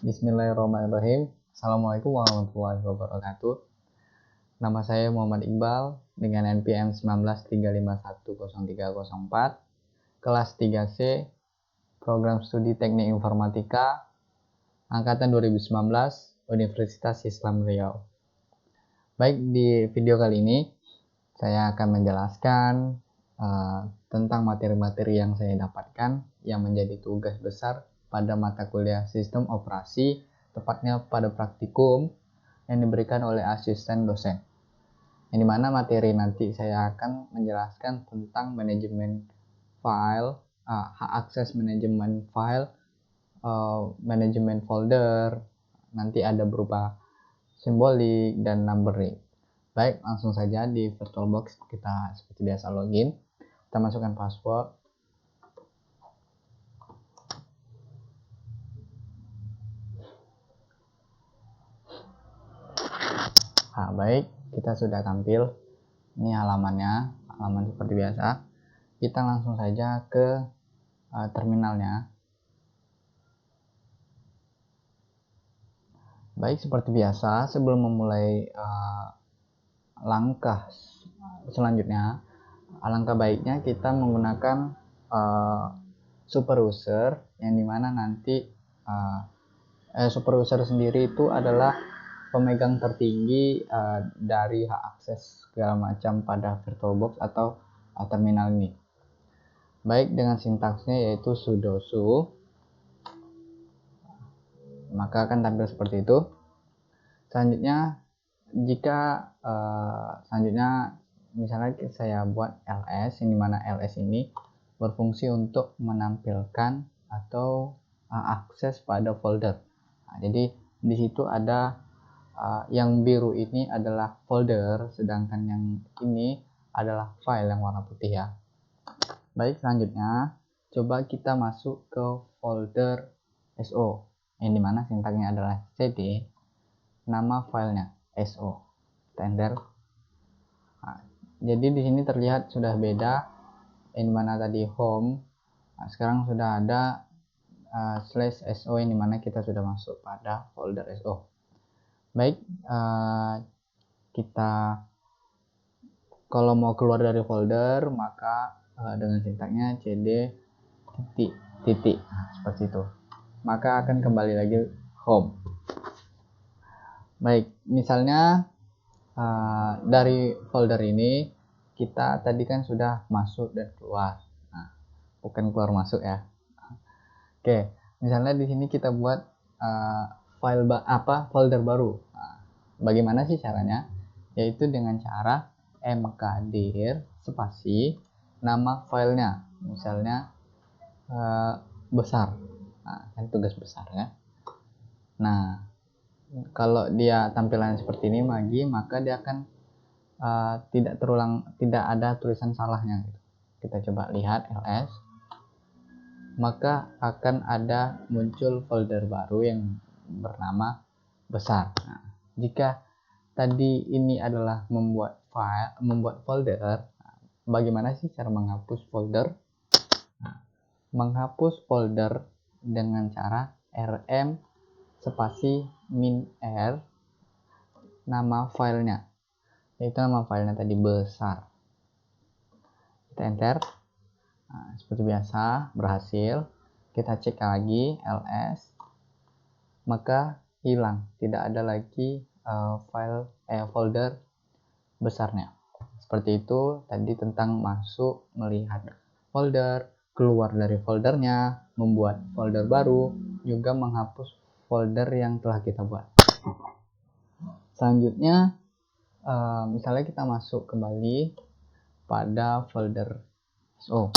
Bismillahirrahmanirrahim. Assalamualaikum warahmatullahi wabarakatuh. Nama saya Muhammad Iqbal dengan NPM 1935103004, kelas 3C, Program Studi Teknik Informatika, Angkatan 2019, Universitas Islam Riau. Baik, di video kali ini saya akan menjelaskan tentang materi-materi yang saya dapatkan yang menjadi tugas besar pada mata kuliah Sistem Operasi, tepatnya pada praktikum yang diberikan oleh asisten dosen. Yang dimana materi nanti saya akan menjelaskan tentang manajemen file, hak akses manajemen file, manajemen folder, nanti ada berupa simbolik dan numbering. Baik, langsung saja di VirtualBox kita seperti biasa login. Kita masukkan password. Baik, kita sudah tampil. Ini halaman seperti biasa. Kita langsung saja ke terminalnya. Baik, seperti biasa, sebelum memulai langkah selanjutnya, alangkah baiknya kita menggunakan super user, yang dimana nanti super user sendiri itu adalah pemegang tertinggi dari hak akses segala macam pada VirtualBox atau terminal ini. Baik, dengan sintaksnya yaitu sudo su, maka akan tampil seperti itu. Selanjutnya, jika misalnya saya buat ls, yang dimana ls ini berfungsi untuk menampilkan atau akses pada folder. Jadi di situ ada yang biru ini adalah folder, sedangkan yang ini adalah file yang warna putih ya. Baik, selanjutnya coba kita masuk ke folder so, yang dimana sintaknya adalah cd, nama filenya so, enter. Jadi di sini terlihat sudah beda, yang dimana tadi home, sekarang sudah ada /so, yang dimana kita sudah masuk pada folder so. Baik, kita kalau mau keluar dari folder maka dengan sintaknya cd titik, seperti itu, maka akan kembali lagi home. Baik, misalnya dari folder ini kita tadi kan sudah masuk dan keluar, bukan keluar masuk ya. Oke, misalnya di sini kita buat folder baru. Bagaimana sih caranya? Yaitu dengan cara mkdir spasi nama filenya, misalnya besar. Kan tugas besar ya. Nah, kalau dia tampilan seperti ini lagi, maka dia akan tidak ada tulisan salahnya gitu. Kita coba lihat ls, maka akan ada muncul folder baru yang bernama besar. Jika tadi ini adalah membuat folder, bagaimana sih cara menghapus folder? Menghapus folder dengan cara rm spasi min r nama filenya, yaitu nama filenya tadi besar. Kita enter. Seperti biasa berhasil. Kita cek lagi ls, maka hilang, tidak ada lagi folder besarnya. Seperti itu tadi tentang masuk, melihat folder, keluar dari foldernya, membuat folder baru, juga menghapus folder yang telah kita buat. Selanjutnya misalnya kita masuk kembali pada folder so.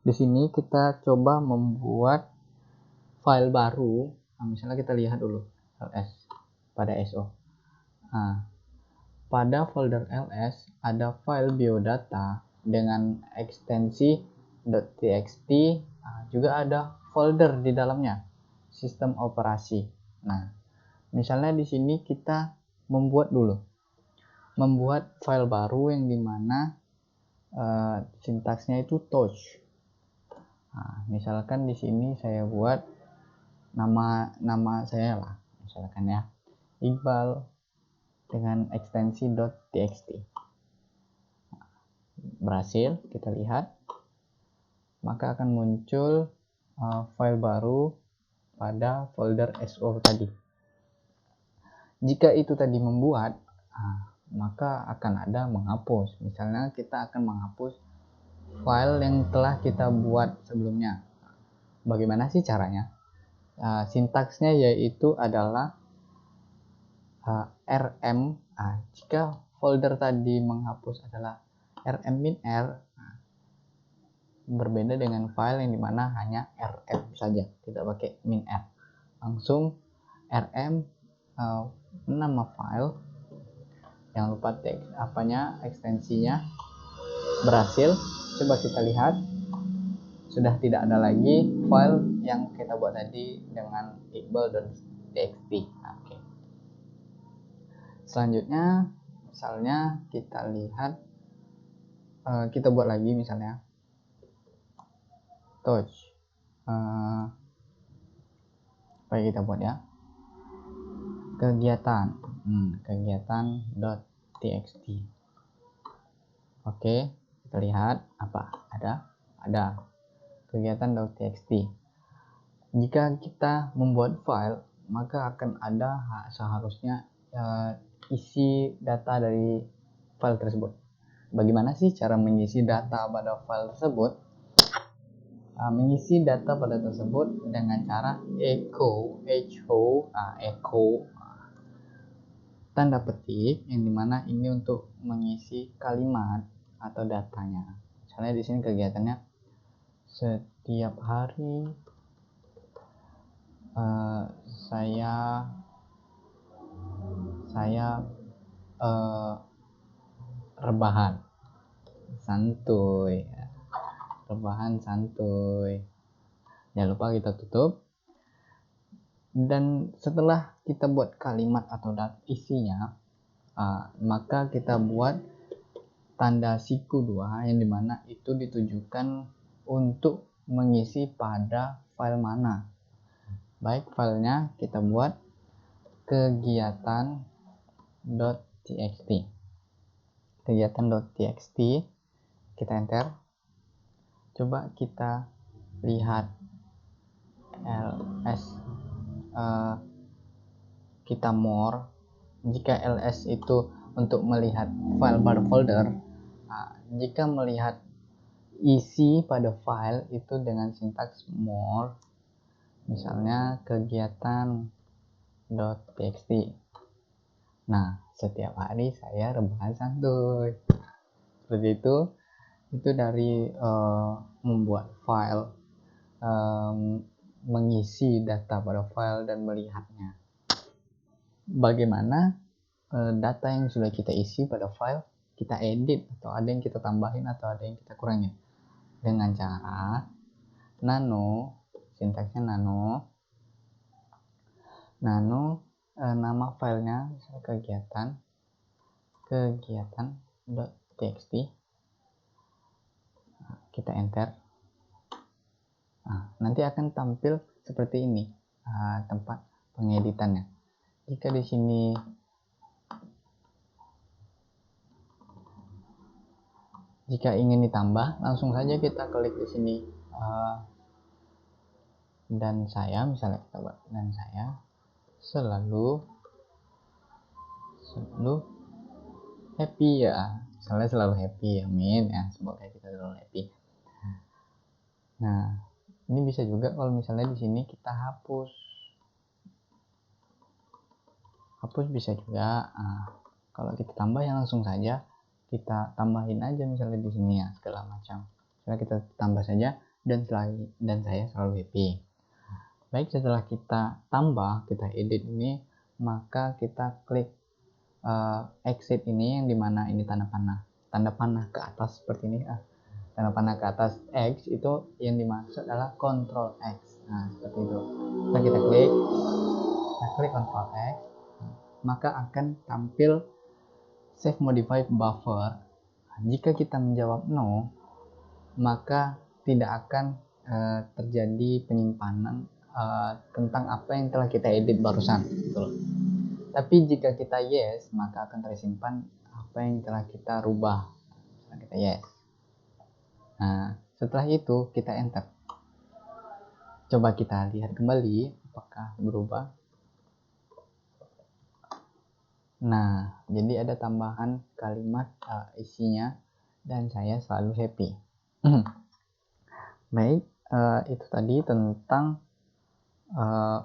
Di sini kita coba membuat file baru. Misalnya kita lihat dulu ls pada so. Pada folder ls ada file biodata dengan ekstensi .txt, juga ada folder di dalamnya, sistem operasi. Nah, misalnya di sini kita membuat file baru yang dimana sintaksnya itu touch. Misalkan di sini saya buat nama saya lah, misalkan ya, Iqbal dengan ekstensi .txt. Berhasil, kita lihat, maka akan muncul file baru pada folder so tadi. Jika itu tadi membuat, maka akan ada menghapus. Misalnya kita akan menghapus file yang telah kita buat sebelumnya. Bagaimana sih caranya? Sintaksnya yaitu adalah rm. Jika folder tadi menghapus adalah rm-r, berbeda dengan file yang dimana hanya rm saja, tidak pakai -r, langsung rm nama file, jangan lupa teks ekstensinya. Berhasil. Coba kita lihat, sudah tidak ada lagi file yang kita buat tadi dengan iqbal.txt. Oke. Selanjutnya, misalnya kita lihat, kita buat lagi misalnya touch. Apa yang kita buat ya? Kegiatan.txt. Oke, kita lihat apa? Ada kegiatan.txt. Jika kita membuat file, maka akan ada seharusnya isi data dari file tersebut. Bagaimana sih cara mengisi data pada file tersebut? Mengisi data pada tersebut dengan cara echo tanda petik, yang dimana ini untuk mengisi kalimat atau datanya. Misalnya di sini kegiatannya setiap hari saya rebahan santuy. Jangan lupa kita tutup. Dan setelah kita buat kalimat atau isinya, maka kita buat tanda siku 2, yang dimana itu ditujukan untuk mengisi pada file mana. Baik, filenya kita buat kegiatan.txt. Kegiatan.txt, kita enter. Coba kita lihat ls, kita more. Jika ls itu untuk melihat file pada folder, jika melihat isi pada file itu dengan sintaks more, misalnya kegiatan.txt. Nah, setiap hari saya rebahan santuy. Seperti itu dari membuat file, mengisi data pada file dan melihatnya. Bagaimana data yang sudah kita isi pada file kita edit, atau ada yang kita tambahin atau ada yang kita kurangin, dengan cara nano, sintaksnya nano, nama filenya misalnya kegiatan.txt. Kita enter. Nanti akan tampil seperti ini tempat pengeditannya. Jika di sini jika ingin ditambah, langsung saja kita klik di sini dan saya, misalnya kita buat dan saya selalu happy ya, misalnya selalu happy, amin ya, semoga kita selalu happy. Nah, ini bisa juga kalau misalnya di sini kita hapus bisa juga. Kalau kita tambah ya langsung saja kita tambahin aja, misalnya di sini ya segala macam. Misalnya kita tambah saja dan saya selalu happy. Baik, setelah kita tambah, kita edit ini, maka kita klik exit ini, yang dimana ini tanda panah ke atas seperti ini. Tanda panah ke atas X itu yang dimaksud adalah Ctrl X. Nah, seperti itu. Kita klik Ctrl X, maka akan tampil save modify buffer. Jika kita menjawab no, maka tidak akan terjadi penyimpanan tentang apa yang telah kita edit barusan, betul. Tapi jika kita yes, maka akan tersimpan apa yang telah kita rubah. Setelah kita yes. Nah, setelah itu kita enter. Coba kita lihat kembali apakah berubah. Nah, jadi ada tambahan kalimat isinya dan saya selalu happy. Baik, itu tadi tentang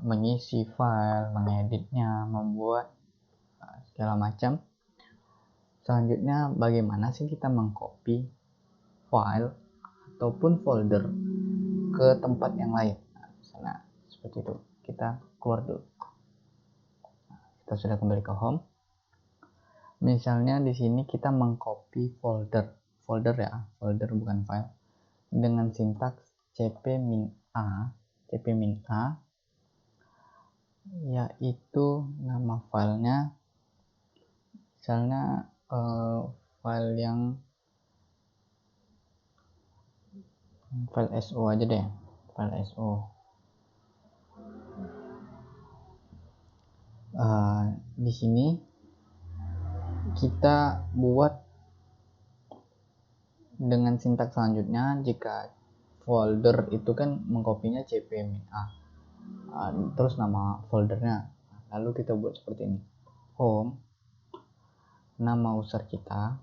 mengisi file, mengeditnya, membuat segala macam. Selanjutnya, bagaimana sih kita mengcopy file ataupun folder ke tempat yang lain. Nah, misalnya seperti itu. Kita keluar dulu. Kita sudah kembali ke home. Misalnya di sini kita mengcopy folder ya, folder bukan file, dengan sintaks cp-a, yaitu nama filenya, misalnya file SO aja deh, file SO. Di sini kita buat dengan sintaks selanjutnya. Jika folder itu kan mengkopinya cp-a, terus nama foldernya, lalu kita buat seperti ini, home, nama user kita,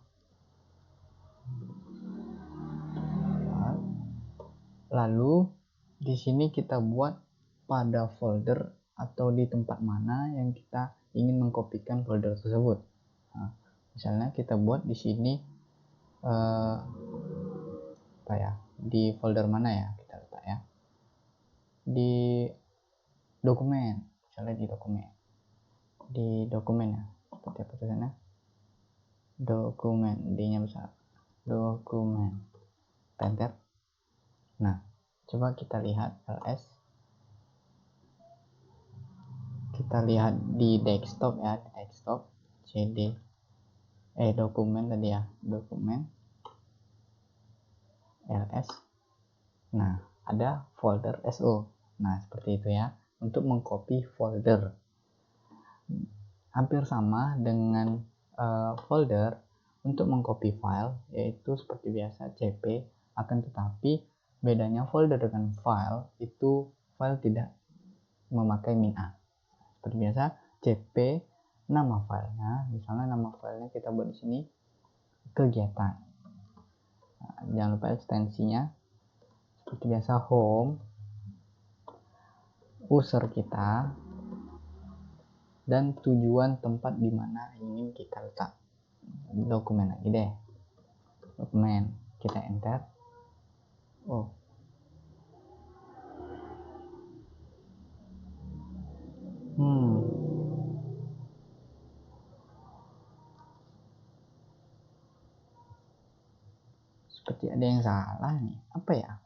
lalu di sini kita buat pada folder atau di tempat mana yang kita ingin mengkopikan folder tersebut. Nah, misalnya kita buat di sini apa ya, di folder mana ya, kita letak ya di dokumen, misalnya di dokumen ya, seperti apa tulisannya, dokumen, D-nya besar, dokumen, enter. Nah, coba kita lihat ls, kita lihat di desktop ya, di desktop cd dokumen tadi ya, dokumen ls. Nah, ada folder so. Nah, seperti itu ya, untuk mengcopy folder. Hampir sama dengan folder untuk mengcopy file, yaitu seperti biasa cp, akan tetapi bedanya folder dengan file itu file tidak memakai -a. Seperti biasa cp nama filenya, misalnya nama filenya kita buat di sini kegiatan. Nah, jangan lupa ekstensinya seperti biasa home, user kita, dan tujuan tempat di mana ingin kita letak. Dokumen lagi deh, dokumen, kita enter. Oh, seperti ada yang salah nih, apa ya?